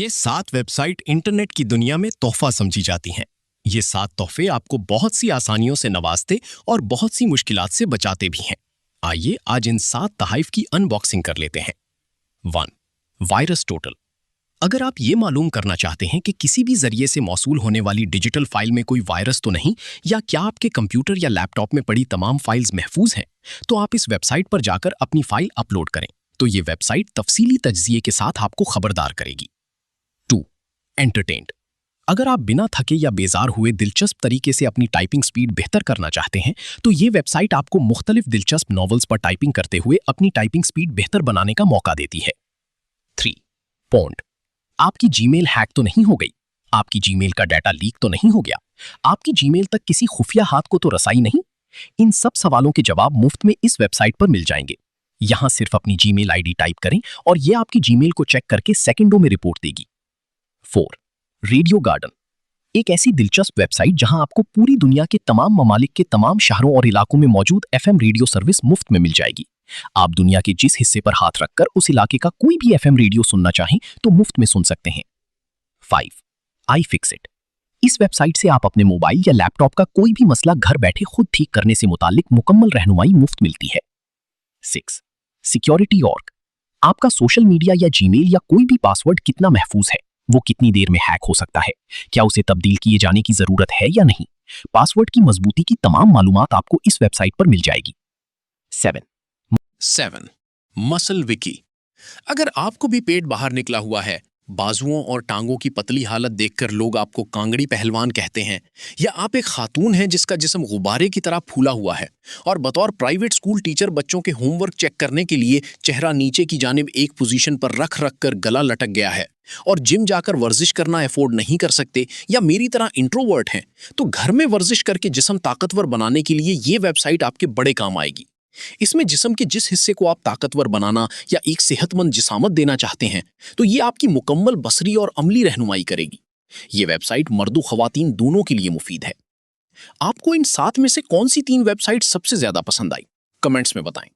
ये 7 website internet की दुनिया में तोहफा समझी जाती हैं। ये 7 तोहफे आपको बहुत सी आसानियों से नवाजते और बहुत सी मुश्किलात से बचाते भी हैं। आइए आज इन 7 तोहफ की अनबॉक्सिंग कर लेते हैं। 1. Virus total. अगर आप ये मालूम करना चाहते हैं कि किसी भी जरिए से मौसूल होने वाली डिजिटल फाइल में कोई वायरस तो नहीं, या क्या आपके कंप्यूटर या लैपटॉप में पड़ी तमाम फाइल्स महफूज हैं, तो आप इस वेबसाइट पर जाकर अपनी फाइल अपलोड करें। तो ये वेबसाइट तफसीली तज्जिए के साथ आपको खबरदार करेगी। 2. एंटरटेन्ड। अगर आप बिना थके या बेजार हुए दिलचस्प तरीके से अपनी टाइपिंग स्पीड बेहतर करना चाहते हैं, तो ये वेबसाइट आपको मुख्तलिफ दिलचस्प नॉवेल्स पर टाइपिंग करते हुए अपनी टाइपिंग स्पीड बेहतर बनाने का मौका देती है। 3. पॉन्ड। आपकी जीमेल हैक तो नहीं हो गई? आपकी जीमेल का डाटा लीक तो नहीं हो गया? आपकी जीमेल तक किसी खुफिया हाथ को तो रसाई नहीं? इन सब सवालों के जवाब मुफ्त में इस वेबसाइट पर मिल जाएंगे। यहां सिर्फ अपनी जीमेल आईडी टाइप करें और यह आपकी जीमेल को चेक करके सेकंडों में रिपोर्ट देगी। 4. Radio garden. एक ऐसी दिलचस्प वेबसाइट जहां आपको पूरी दुनिया के तमाम ममालिक के तमाम शहरों और इलाकों में मौजूद एफएम रेडियो सर्विस मुफ्त में मिल जाएगी। आप दुनिया के जिस हिस्से पर हाथ रखकर उस इलाके का कोई भी एफएम रेडियो सुनना चाहें तो मुफ्त में सुन सकते हैं। 5. I fix it. इस वेबसाइट से आप अपने मोबाइल या लैपटॉप का कोई भी मसला घर बैठे खुद ठीक करने से मुतालिक मुकम्मल रहनुमाई मुफ्त मिलती है। 6. Security org. आपका सोशल मीडिया या जीमेल या कोई भी पासवर्ड कितना महफूज है, वो कितनी देर में हैक हो सकता है, क्या उसे तब्दील किए जाने की जरूरत है या नहीं, पासवर्ड की मजबूती की तमाम मालूमात आपको इस वेबसाइट पर मिल जाएगी। 7. मसल विकी। अगर आपको भी पेट बाहर निकला हुआ है, बाजुओं और टांगों की पतली हालत देखकर लोग आपको कांगड़ी पहलवान कहते हैं, या आप एक खातून हैं जिसका जिस्म गुब्बारे की तरह फूला हुआ है और बतौर प्राइवेट स्कूल टीचर बच्चों के होमवर्क चेक करने के लिए चेहरा नीचे की जानिब एक पोजीशन पर रख रख कर गला लटक गया है और जिम जाकर वर्जिश करना अफोर्ड नहीं कर सकते, या मेरी तरह इंट्रोवर्ट हैं, तो घर में वर्जिश करके जिस्म ताकतवर बनाने के लिए ये वेबसाइट आपके बड़े काम आएगी। इसमें जिस्म के जिस हिस्से को आप ताकतवर बनाना या एक सेहतमंद जिसामत देना चाहते हैं, तो ये आपकी मुकम्मल बसरी और अमली रहनुमाई करेगी। ये वेबसाइट मर्दों ख्वातीन दोनों के लिए मुफीद है। आपको इन 7 में से कौन सी 3 वेबसाइट सबसे ज्यादा पसंद आई? कमेंट्स में बताएं।